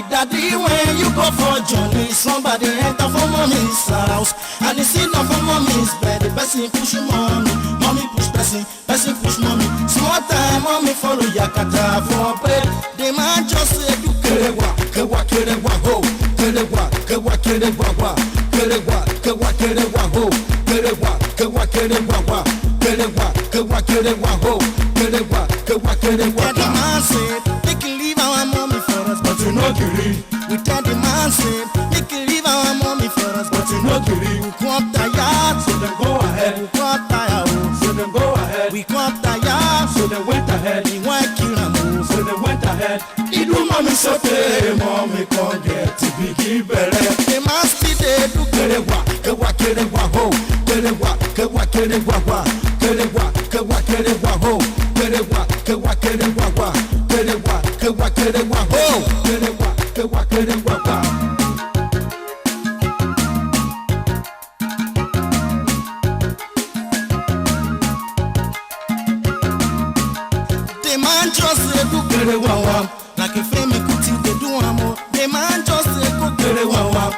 with daddy when you go for journey. Somebody enter for mommy's house and they sit down for mommy's bed. The person push mommy, mommy push person, person push mommy. Small time mommy follow yakata for bed. The man just say do kerewa, kewa kerewa ho, kerewa, kewa kerewa wa, kerewa, kewa kerewa ho, kerewa, kewa kerewa wa, kerewa, kewa kerewa ho, kerewa, kewa kerewa wa. The man said they can leave our mommy for us, but you know Giri. We tell the man said they can leave our mommy for us, but you know Giri. We come tired, so then go ahead. We come tired, so then go ahead. We come tired, so they went ahead. We want kill them, so they went ahead. He do mommy so fair, mommy can't get to be given. They must be there to kerewa, kewa kerewa ho, kerewa, kewa kerewa wa, kerewa, kewa kerewa ho, kerewa, kewa kerewa wa, kerewa, kewa kerewa ho, kerewa, kewa kerewa wa. The man just say do kerewa wa. Like a fame kuti they do amo. The man just say go kerewa wa.